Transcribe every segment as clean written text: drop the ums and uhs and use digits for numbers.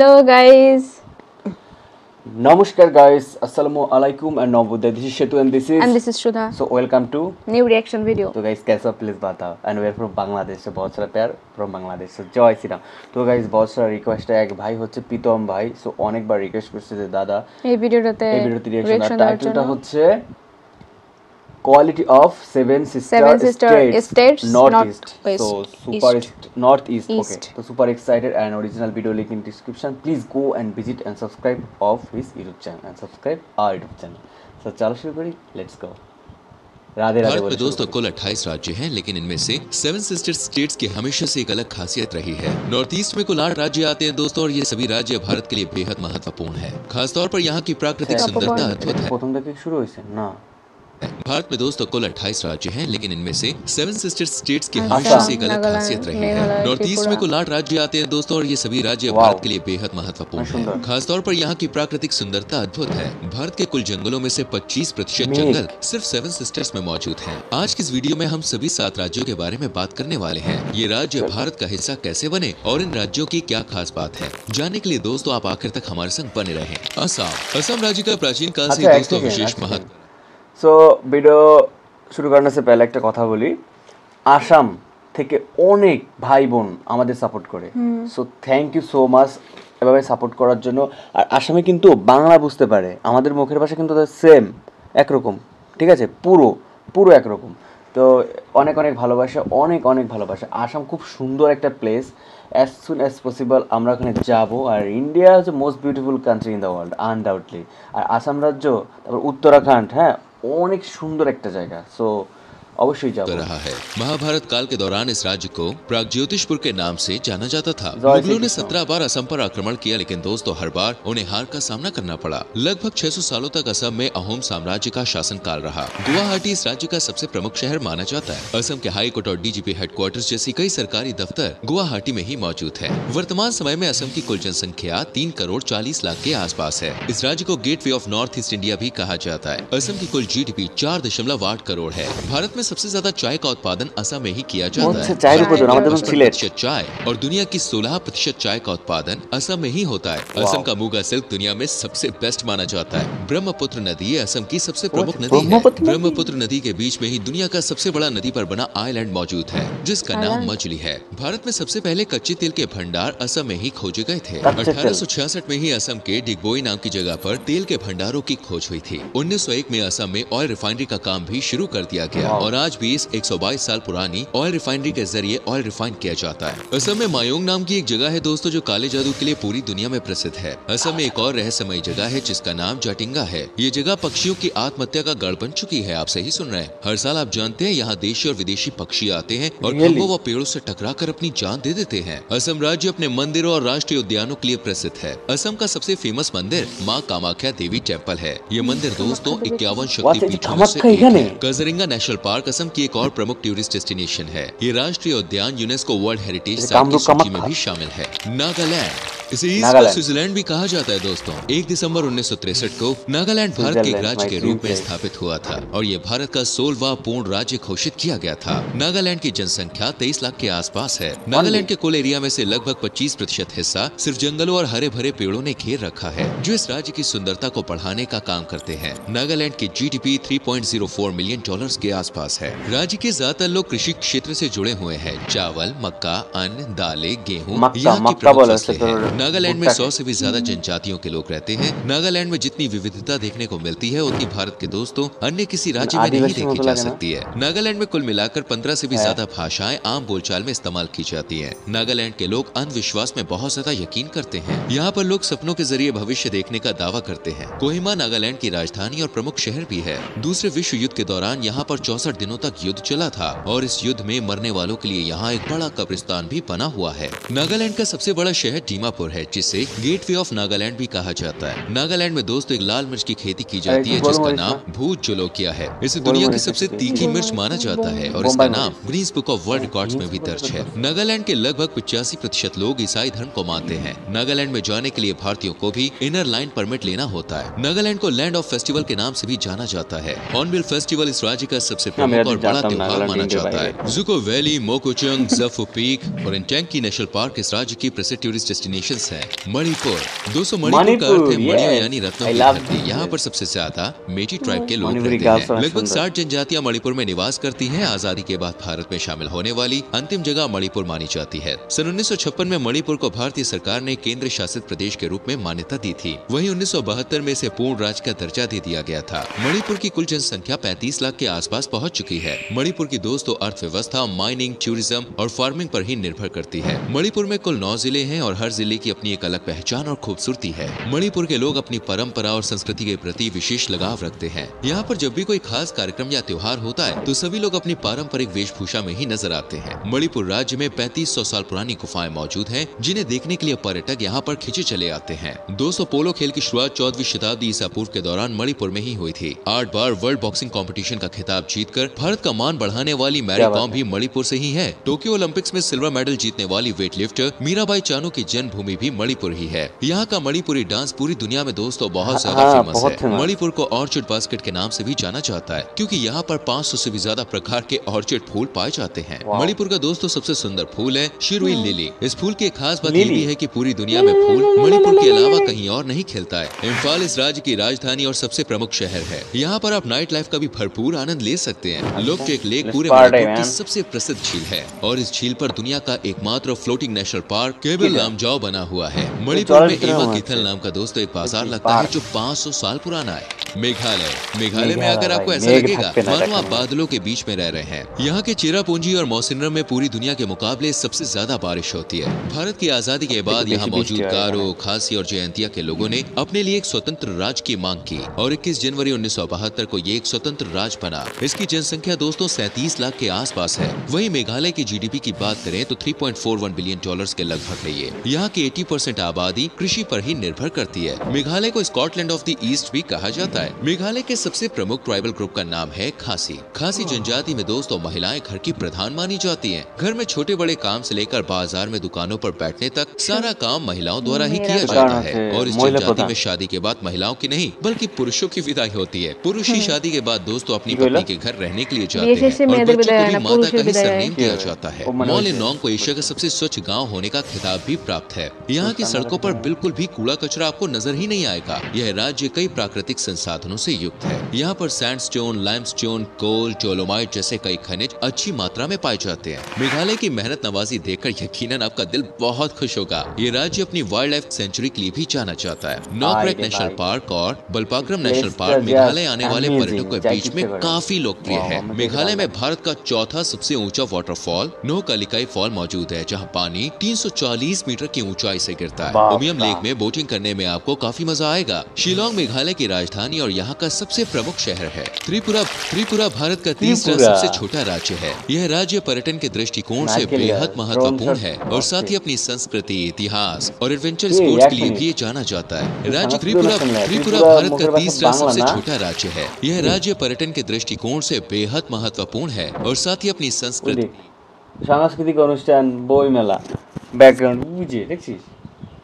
Hello guys. Namaskar guys, Assalamu alaikum and Namabuddha. This is Shetu and this is Shudha. So welcome to New reaction video. तो guys कैसा please बताओ and we are from Bangladesh से बहुत सारा प्यार from Bangladesh so जय श्री राम तो guys बहुत सारा request है एक भाई হচ্ছে প্রীতম ভাই so অনেকবার request করছে যে দাদা এই ভিডিওতে reaction টাইটেলটা হচ্ছে quality of seven sister states northeast so super northeast okay so super excited and original video link in description please go and visit and subscribe of his YouTube channel and subscribe our YouTube channel so चलो शुरू करें let's go Radhe Radhe. Bharat में दोस्तों कुल 28 राज्य हैं, लेकिन इनमें से 7 सिस्टर स्टेट्स की हमेशा से एक अलग खासियत रही है। नॉर्थ ईस्ट में कुल 8 राज्य आते हैं दोस्तों, और ये सभी राज्य भारत के लिए बेहद महत्वपूर्ण है। खासतौर पर यहाँ की प्राकृतिक सुंदरता अद्भुत है। प्रथम থেকে শুরু হইছে না भारत में दोस्तों कुल 28 राज्य हैं, लेकिन इनमें से 7 सिस्टर स्टेट्स की हमेशा से एक अलग खासियत रही है। नॉर्थ ईस्ट में कुल 8 राज्य आते हैं दोस्तों, और ये सभी राज्य भारत के लिए बेहद महत्वपूर्ण है। खासतौर पर यहाँ की प्राकृतिक सुंदरता अद्भुत है। भारत के कुल जंगलों में से 25% जंगल सिर्फ 7 सिस्टर्स में मौजूद हैं। आज की इस वीडियो में हम सभी 7 राज्यों के बारे में बात करने वाले हैं। ये राज्य भारत का हिस्सा कैसे बने और इन राज्यों की क्या खास बात है, जानने के लिए दोस्तों आप आखिर तक हमारे संग बने रहें। असम राज्य का प्राचीन काल से दोस्तों विशेष महत्व। সো ভিডিও শুরু করার से पहले একটা কথা বলি আসাম থেকে অনেক ভাই বোন আমাদের সাপোর্ট করে so thank you so much এভাবে সাপোর্ট করার জন্য। আর আসামে কিন্তু বাংলা বুঝতে পারে, আমাদের মুখের ভাষা কিন্তু সেম একরকম, ঠিক আছে, পুরো একরকম। তো অনেক অনেক ভালোবাসা, অনেক অনেক ভালোবাসা। আসাম খুব সুন্দর একটা place, as soon as possible আমরা ওখানে যাবো। আর ইন্ডিয়া হচ্ছে most beautiful country in the world undoubtedly. আর আসাম রাজ্য, তারপর উত্তরাখণ্ড, হ্যাঁ অনেক সুন্দর একটা জায়গা, সো अवश्य जाओ। रहा है। महाभारत काल के दौरान इस राज्य को प्रागज्योतिषपुर के नाम से जाना जाता था। मुगलों ने 17 बार असम पर आक्रमण किया, लेकिन दोस्तों हर बार उन्हें हार का सामना करना पड़ा। लगभग 600 सालों तक असम में अहोम साम्राज्य का शासन काल रहा। गुवाहाटी इस राज्य का सबसे प्रमुख शहर माना जाता है। असम के हाई कोर्ट और डीजीपी हेडक्वार्टर्स जैसी कई सरकारी दफ्तर गुवाहाटी में ही मौजूद है। वर्तमान समय में असम की कुल जनसंख्या 3 करोड़ 40 लाख के आसपास है। इस राज्य को gateway of north east India भी कहा जाता है। असम की कुल GDP 4.8 करोड़ है। भारत में सबसे ज्यादा चाय का उत्पादन असम में ही किया जाता है। 55% चाय और दुनिया की 16% चाय का उत्पादन असम में ही होता है। असम का मुगा सिल्क दुनिया में सबसे बेस्ट माना जाता है। ब्रह्मपुत्र नदी असम की सबसे प्रमुख नदी है। ब्रह्मपुत्र नदी के बीच में ही दुनिया का सबसे बड़ा नदी पर बना आइलैंड मौजूद है, जिसका नाम मजली है। भारत में सबसे पहले कच्चे तेल के भंडार असम में ही खोजे गए थे। 1866 में ही असम के डिगबोई नाम की जगह पर तेल के भंडारों की खोज हुई थी। 1901 में असम में ऑयल रिफाइनरी का काम भी शुरू कर दिया गया, और आज भी 122 साल पुरानी ऑयल रिफाइनरी के जरिए ऑयल रिफाइन किया जाता है। असम में मायोंग नाम की एक जगह है दोस्तों, जो काले जादू के लिए पूरी दुनिया में प्रसिद्ध है। असम में एक और रहस्यमयी जगह है जिसका नाम जाटिंगा है। ये जगह पक्षियों की आत्महत्या का गढ़ बन चुकी है। आप सही सुन रहे हैं। हर साल आप जानते हैं यहाँ देशी और विदेशी पक्षी आते हैं और खंभों व पेड़ों से टकरा कर अपनी जान दे देते हैं। असम राज्य अपने मंदिरों और राष्ट्रीय उद्यानों के लिए प्रसिद्ध है। असम का सबसे फेमस मंदिर माँ कामाख्या देवी टेम्पल है। ये मंदिर दोस्तों 51 शक्तिपीठों में से एक है। काजीरंगा नेशनल पार्क असम की एक और प्रमुख टूरिस्ट डेस्टिनेशन है। ये राष्ट्रीय उद्यान यूनेस्को वर्ल्ड हेरिटेज साइट की सूची में भी शामिल है। नागालैंड, इसे ईस्ट का स्विट्जरलैंड भी कहा जाता है दोस्तों। 1 दिसंबर 1963 को नागालैंड भारत के एक राज्य के रूप में स्थापित हुआ था, और ये भारत का 16वां पूर्ण राज्य घोषित किया गया था। नागालैंड की जनसंख्या 23 लाख के आसपास है। नागालैंड के कुल एरिया में से लगभग 25% हिस्सा सिर्फ जंगलों और हरे भरे पेड़ों ने घेर रखा है, जो इस राज्य की सुंदरता को बढ़ाने का काम करते हैं। नागालैंड की GDP $3.04 मिलियन के आसपास है। राज्य के ज्यादातर लोग कृषि क्षेत्र से जुड़े हुए हैं। चावल, मक्का, अन्न, दालें, गेहूँ यहाँ की प्रमुख फसलें हैं। नागालैंड में 100 से भी ज्यादा जनजातियों के लोग रहते हैं। नागालैंड में जितनी विविधता देखने को मिलती है, उतनी भारत के दोस्तों अन्य किसी राज्य में नहीं देखी जा सकती है। नागालैंड में कुल मिलाकर 15 से भी ज्यादा भाषाएं आम बोलचाल में इस्तेमाल की जाती हैं। नागालैंड के लोग अंधविश्वास में बहुत ज्यादा यकीन करते हैं। यहाँ पर लोग सपनों के जरिए भविष्य देखने का दावा करते हैं। कोहिमा नागालैंड की राजधानी और प्रमुख शहर भी है। दूसरे विश्व युद्ध के दौरान यहाँ पर 64 दिनों तक युद्ध चला था, और इस युद्ध में मरने वालों के लिए यहाँ एक बड़ा कब्रिस्तान भी बना हुआ है। नागालैंड का सबसे बड़ा शहर दीमापुर है, जिसे गेटवे ऑफ नागालैंड भी कहा जाता है। नागालैंड में दोस्तों एक लाल मिर्च की खेती की जाती है, जिसका नाम भूत जोलोकिया है। इसे दुनिया की सबसे तीखी मिर्च माना जाता है, और इसका नाम Guinness book of world records में भी दर्ज है। नागालैंड के लगभग 85% लोग ईसाई धर्म को मानते हैं। नागालैंड में जाने के लिए भारतीयों को भी इनर लाइन परमिट लेना होता है। नागालैंड को लैंड ऑफ फेस्टिवल के नाम से भी जाना जाता है। हॉर्नबिल फेस्टिवल इस राज्य का सबसे प्रमुख और बड़ा त्योहार माना जाता है। जुको वैली, मोकोचंग, जफू पीक और इंटेंकी नेशनल पार्क इस राज्य की प्रसिद्ध टूरिस्ट डेस्टिनेशन डिफरेंस है। मणिपुर, दोस्तों मणिपुर का अर्थ है मणियों यानी रत्नों की धरती। यहाँ पर सबसे ज्यादा मेची ट्राइब के लोग रहते हैं। लगभग 60 जनजातियां मणिपुर में निवास करती हैं। आजादी के बाद भारत में शामिल होने वाली अंतिम जगह मणिपुर मानी जाती है। सन 1956 में मणिपुर को भारतीय सरकार ने केंद्र शासित प्रदेश के रूप में मान्यता दी थी। वहीं 1972 में इसे पूर्ण राज्य का दर्जा दे दिया गया था। मणिपुर की कुल जनसंख्या 35 लाख के आसपास पहुंच चुकी है। मणिपुर की दोस्तों अर्थव्यवस्था माइनिंग, टूरिज्म और फार्मिंग पर ही निर्भर करती है। मणिपुर में कुल 9 जिले हैं और हर जिले की अपनी एक अलग पहचान और खूबसूरती है। मणिपुर के लोग अपनी परंपरा और संस्कृति के प्रति विशेष लगाव रखते हैं। यहाँ पर जब भी कोई खास कार्यक्रम या त्योहार होता है तो सभी लोग अपनी पारंपरिक वेशभूषा में ही नजर आते हैं। मणिपुर राज्य में 3500 साल पुरानी गुफाएं मौजूद हैं, जिन्हें देखने के लिए पर्यटक यहाँ पर खिंचे चले आते हैं। दोस्तों पोलो खेल की शुरुआत 14वीं शताब्दी ईसा पूर्व के दौरान मणिपुर में ही हुई थी। 8 बार वर्ल्ड बॉक्सिंग कंपटीशन का खिताब जीतकर भारत का मान बढ़ाने वाली मैरी कॉम भी मणिपुर से ही है। टोक्यो ओलंपिक्स में सिल्वर मेडल जीतने वाली वेट लिफ्टर मीराबाई चानू की जन्मभूमि भी मणिपुर ही है। यहाँ का मणिपुरी डांस पूरी दुनिया में दोस्तों बहुत ज्यादा फेमस है। मणिपुर को ऑर्चिड बास्केट के नाम से भी जाना जाता है, क्योंकि यहाँ पर 500 से भी ज्यादा प्रकार के ऑर्चिड फूल पाए जाते हैं। मणिपुर का दोस्तों सबसे सुंदर फूल है शिरुई लिली। इस फूल की एक खास बात ये भी है कि पूरी दुनिया में फूल मणिपुर के अलावा कहीं और नहीं खिलता है। इम्फाल इस राज्य की राजधानी और सबसे प्रमुख शहर है। यहाँ पर आप नाइट लाइफ का भी भरपूर आनंद ले सकते हैं। लोकटेक लेक पूरे मणिपुर की सबसे प्रसिद्ध झील है और इस झील पर दुनिया का एकमात्र floating national park cable Lamjao बना हुआ है। मणिपुर में एमा किथल नाम का दोस्तों एक बाजार लगता है जो 500 साल पुराना है। मेघालय में अगर आपको ऐसा लगेगा मानो आप बादलों के बीच में रह रहे हैं। यहाँ के चेरापूंजी और मौसिनराम में पूरी दुनिया के मुकाबले सबसे ज्यादा बारिश होती है। भारत की आजादी के बाद यहाँ मौजूद गारो, खासी और जयंतिया के लोगों ने अपने लिए एक स्वतंत्र राज्य की मांग की और 21 जनवरी 1972 को ये एक स्वतंत्र राज्य बना। इसकी जनसंख्या दोस्तों 37 लाख के आसपास है। वहीं मेघालय की जीडीपी की बात करें तो $3.41 बिलियन के लगभग है ये। यहाँ की 80% आबादी कृषि पर ही निर्भर करती है। मेघालय को स्कॉटलैंड ऑफ द ईस्ट भी कहा जाता है। मेघालय के सबसे प्रमुख ट्राइबल ग्रुप का नाम है खासी। खासी जनजाति में दोस्तों महिलाएं घर की प्रधान मानी जाती हैं। घर में छोटे बड़े काम से लेकर बाजार में दुकानों पर बैठने तक सारा काम महिलाओं द्वारा ही किया जाता है। और इस जनजाति में शादी के बाद महिलाओं की नहीं बल्कि पुरुषों की विदाई होती है। पुरुष ही शादी के बाद दोस्तों अपनी पत्नी के घर रहने के लिए जाते हैं और बच्चों को भी माता का ही सरनेम दिया जाता है। मॉलिनोंग को एशिया का सबसे स्वच्छ गाँव होने का खिताब भी प्राप्त है। यहाँ की सड़कों पर बिल्कुल भी कूड़ा कचरा आपको नजर ही नहीं आएगा। यह राज्य कई प्राकृतिक संसाधनों से युक्त है। यहाँ पर सैंडस्टोन, लाइमस्टोन, कोल, डोलोमाइट जैसे कई खनिज अच्छी मात्रा में पाए जाते हैं। मेघालय की मेहनत नवाजी देखकर यकीनन आपका दिल बहुत खुश होगा। ये राज्य अपनी वाइल्ड लाइफ सेंचुरी के लिए भी जाना जाता है। नॉकरेक नेशनल पार्क और बलपाक्रम नेशनल पार्क मेघालय आने वाले पर्यटकों के बीच में काफी लोकप्रिय है। मेघालय में भारत का चौथा सबसे ऊंचा वाटरफॉल नोकालिकाई फॉल मौजूद है, जहाँ पानी 340 मीटर की ऊंचाई से गिरता है। उमियम लेक में बोटिंग करने में आपको काफी मजा आएगा। शिलोंग मेघालय की राजधानी और यहाँ का सबसे प्रमुख शहर है। त्रिपुरा भारत का तीसरा सबसे छोटा राज्य है। यह राज्य पर्यटन के दृष्टिकोण से बेहद महत्वपूर्ण है और साथ ही अपनी संस्कृति, इतिहास और एडवेंचर स्पोर्ट्स के लिए भी जाना जाता है। राज्य त्रिपुरा भारत का तीसरा सबसे छोटा राज्य है। यह राज्य पर्यटन के दृष्टिकोण से बेहद महत्वपूर्ण है और साथ ही अपनी संस्कृति सांस्कृतिक अनुष्ठान बोई मेला बैकग्राउंड बुझे देखছিস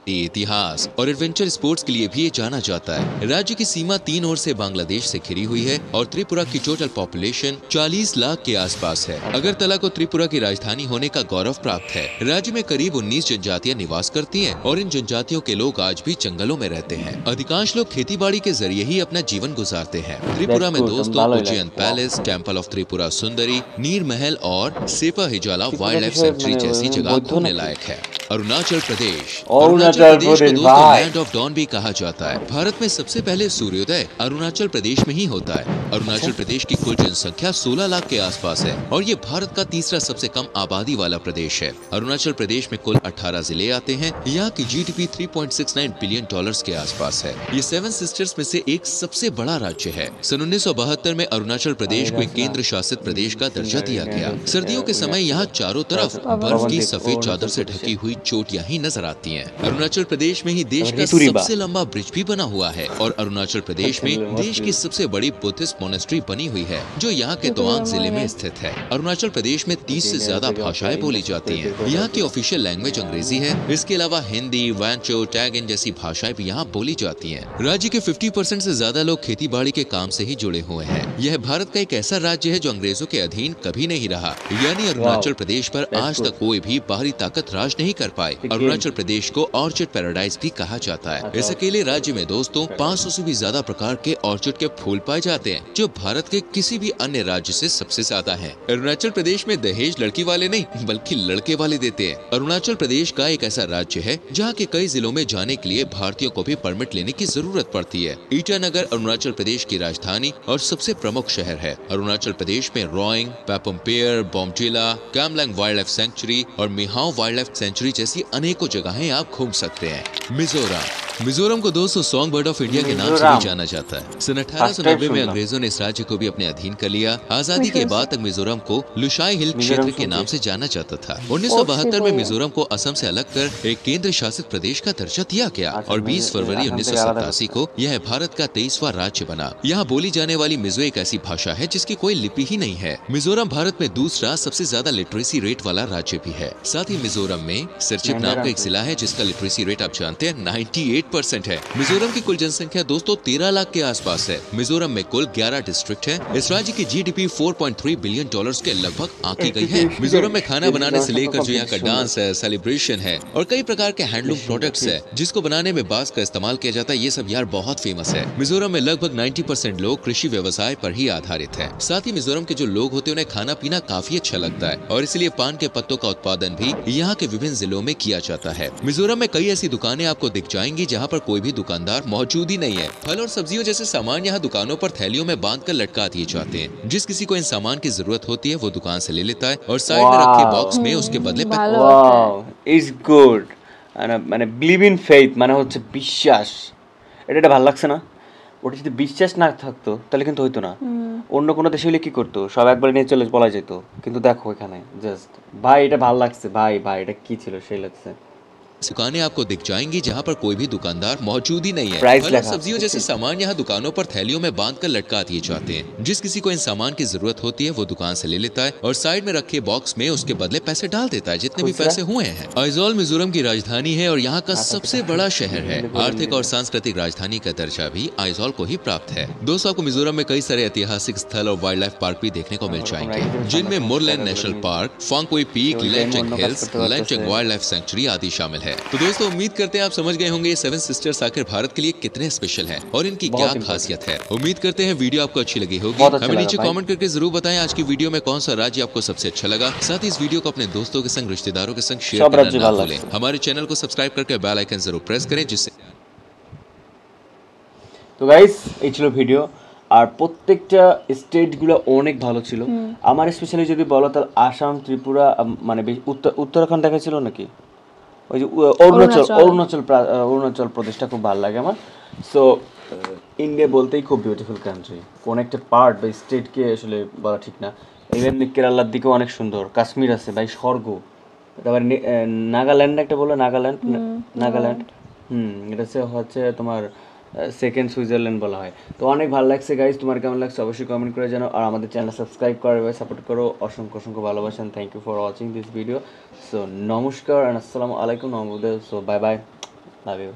इतिहास और एडवेंचर स्पोर्ट्स के लिए भी जाना जाता है। राज्य की सीमा 3 ओर से बांग्लादेश से घिरी हुई है और त्रिपुरा की टोटल पॉपुलेशन 40 लाख के आसपास है। अगरतला को त्रिपुरा की राजधानी होने का गौरव प्राप्त है। राज्य में करीब 19 जनजातियां निवास करती हैं और इन जनजातियों के लोग आज भी जंगलों में रहते हैं। अधिकांश लोग खेती बाड़ी के जरिए ही अपना जीवन गुजारते हैं। त्रिपुरा में दोस्तों Ujjain palace, temple of Tripura Sundari, नीर महल और सेपा हिजाला वाइल्ड लाइफ सेंचुरी जैसी जगह घूमने लायक है। अरुणाचल प्रदेश को दोस्तों लैंड ऑफ डॉन भी कहा जाता है। भारत में सबसे पहले सूर्योदय अरुणाचल प्रदेश में ही होता है। अरुणाचल प्रदेश की कुल जनसंख्या 16 लाख के आसपास है और ये भारत का तीसरा सबसे कम आबादी वाला प्रदेश है। अरुणाचल प्रदेश में कुल 18 जिले आते हैं। यहाँ की जीडीपी $3.69 बिलियन के आसपास है। ये 7 सिस्टर्स में से एक सबसे बड़ा राज्य है। सन 1972 में अरुणाचल प्रदेश को एक केंद्र शासित प्रदेश का दर्जा दिया गया। सर्दियों के समय यहाँ चारों तरफ बर्फ की सफेद चादर से ढकी हुई चोटियां ही नजर आती हैं। अरुणाचल प्रदेश में ही देश का सबसे लंबा ब्रिज भी बना हुआ है और अरुणाचल प्रदेश में देश की सबसे बड़ी बुद्धिस्ट मोनेस्ट्री बनी हुई है जो यहाँ के तवांग जिले में स्थित है। अरुणाचल प्रदेश में 30 से ज्यादा भाषाएं बोली जाती हैं। यहाँ की ऑफिशियल लैंग्वेज अंग्रेजी है। इसके अलावा हिंदी, वांचो, टैगिन जैसी भाषाएं भी यहाँ बोली जाती हैं। राज्य के 50% से ज्यादा लोग खेती बाड़ी के काम से ही जुड़े हुए हैं। यह भारत का एक ऐसा राज्य है जो अंग्रेजों के अधीन कभी नहीं रहा, यानी अरुणाचल प्रदेश पर आज तक कोई भी बाहरी ताकत राज नहीं कर कर पाए। अरुणाचल प्रदेश को ऑर्चिड पैराडाइज भी कहा जाता है। इस अकेले राज्य में दोस्तों 500 से भी ज्यादा प्रकार के ऑर्चिड के फूल पाए जाते हैं, जो भारत के किसी भी अन्य राज्य से सबसे ज्यादा है। अरुणाचल प्रदेश में दहेज लड़की वाले नहीं बल्कि लड़के वाले देते हैं। अरुणाचल प्रदेश का एक ऐसा राज्य है जहाँ के कई जिलों में जाने के लिए भारतीयों को भी परमिट लेने की जरूरत पड़ती है। ईटानगर अरुणाचल प्रदेश की राजधानी और सबसे प्रमुख शहर है। अरुणाचल प्रदेश में रोइंग, पैपमपेयर, बोमजिला, कामलैंग वाइल्ड लाइफ सेंचुरी और मिहाओ वाइल्ड लाइफ सेंचुरी जैसी अनेकों जगहें आप घूम सकते हैं। मिजोरम को दोस्तों सॉन्ग बर्ड ऑफ इंडिया के नाम से भी जाना जाता है। सन 1890 में अंग्रेजों ने इस राज्य को भी अपने अधीन कर लिया। आजादी के बाद तक मिजोरम को लुशाई हिल क्षेत्र के नाम से जाना जाता था। 1972 में मिजोरम को असम से अलग कर एक केंद्र शासित प्रदेश का दर्जा दिया गया और 20 फरवरी 1987 को यह भारत का 23वां राज्य बना। यहाँ बोली जाने वाली मिजो एक ऐसी भाषा है जिसकी कोई लिपि ही नहीं है। मिजोरम भारत में दूसरा सबसे ज्यादा लिटरेसी रेट वाला राज्य भी है। साथ ही मिजोरम में सिरचिप नाम का एक जिला है जिसका लिटरेसी रेट आप जानते हैं 98% है। मिजोरम की कुल जनसंख्या दोस्तों 13 लाख के आसपास है। मिजोरम में कुल 11 डिस्ट्रिक्ट है। इस राज्य की जीडीपी 4.3 बिलियन डॉलर्स के लगभग आंकी गई है। मिजोरम में खाना बनाने से लेकर जो यहाँ का डांस है, सेलिब्रेशन है और कई प्रकार के हैंडलूम प्रोडक्ट्स है जिसको बनाने में बांस का इस्तेमाल किया जाता है, ये सब यार बहुत फेमस है। मिजोरम में लगभग 90% लोग कृषि व्यवसाय पर ही आधारित है। साथ ही मिजोरम के जो लोग होते हैं उन्हें खाना पीना काफी अच्छा लगता है और इसलिए पान के पत्तों का उत्पादन भी यहाँ के विभिन्न जिलों में किया जाता है। मिजोरम में कई ऐसी दुकानें आपको दिख जाएंगी जहाँ पर कोई भी दुकानदार मौजूद ही नहीं है। फल और सब्जियों जैसे सामान यहाँ दुकानों पर थैलियों में बांधकर लटका दिए जाते हैं। जिस किसी को इन सामान की जरूरत होती है वो दुकान से ले लेता है और साइड में रखे बॉक्स में उसके बदले ইজ গুড মানে বিলিভ ইন ফেইথ মানে হচ্ছে বিশ্বাস। এটা ভালো লাগছে না? ওটা যদি বিশ্বাস না থাকতো তাহলে কিন্তু হইতো না। অন্য কোনো দেশে হলে কি করতো, সব একবার নিয়ে চলে বলা যেত। কিন্তু দেখো এখানে জাস্ট ভাই এটা ভালো লাগছে, ভাই ভাই এটা কি ছিল সেই লাগছে। दुकानें आपको दिख जाएंगी जहाँ पर कोई भी दुकानदार मौजूद ही नहीं है। प्राइस फल और सब्जियों जैसे सामान यहाँ दुकानों पर थैलियों में बांधकर लटका दिए जाते हैं। जिस किसी को इन सामान की जरूरत होती है वो दुकान से ले लेता है और साइड में रखे बॉक्स में उसके बदले पैसे डाल देता है जितने भी पैसे हुए हैं। आइजोल मिजोरम की राजधानी है और यहाँ का सबसे बड़ा शहर है। आर्थिक और सांस्कृतिक राजधानी का दर्जा भी आइजोल को ही प्राप्त है। दोस्तों आपको मिजोरम में कई सारे ऐतिहासिक स्थल और वाइल्ड लाइफ पार्क भी देखने को मिल जाएंगे जिनमें मोरलैंड नेशनल पार्क, फांगकोई पीक, लेंचेंग हिल्स, लेंचेंग वाइल्ड लाइफ सेंचुरी आदि शामिल है। तो दोस्तों उम्मीद करते हैं आप समझ गए होंगे ये 7 सिस्टर्स आखिर भारत के लिए कितने स्पेशल हैं और इनकी क्या खासियत है। उम्मीद करते हैं वीडियो आपको अच्छी लगी होगी। हमें नीचे कमेंट करके जरूर बताएं आज की वीडियो में कौन सा राज्य आपको सबसे अच्छा लगा। साथ ही इस वीडियो को अपने दोस्तों के संग, रिश्तेदारों के संग शेयर करना ना भूलें। हमारे चैनल को सब्सक्राइब करके बेल आइकन जरूर प्रेस करें जिससे। তো গাইস এই ছিল ভিডিও আর প্রত্যেকটা স্টেটগুলো অনেক ভালো ছিল। আমার স্পেশালি যদি বলো তাহলে আসাম, ত্রিপুরা মানে উত্তরাখণ্ড দেখাছিল নাকি, ওই যে অরুণাচল প্রদেশটা খুব ভালো লাগে আমার। সো ইন্ডিয়া বলতেই খুব বিউটিফুল কান্ট্রি, কোন একটা পার্ট বা স্টেটকে আসলে বলা ঠিক না। ইভেন কেরালার দিকেও অনেক সুন্দর, কাশ্মীর আছে ভাই স্বর্গ। তারপরে নাগাল্যান্ড একটা বলো, নাগাল্যান্ড এটা হচ্ছে তোমার সেকেন্ড সুইজারল্যান্ড বলা হয়। তো অনেক ভালো লাগছে গাইজ, তোমার কেমন লাগছে অবশ্যই কমেন্ট করে জানাও আর আমাদের চ্যানেল সাবস্ক্রাইব করো, সাপোর্ট করো। অসংখ্য অসংখ্য ভালোবাসেন। Thank you for watching this video. So নমস্কার অ্যান্ড আসসালামু আলাইকুম। So bye bye, love you.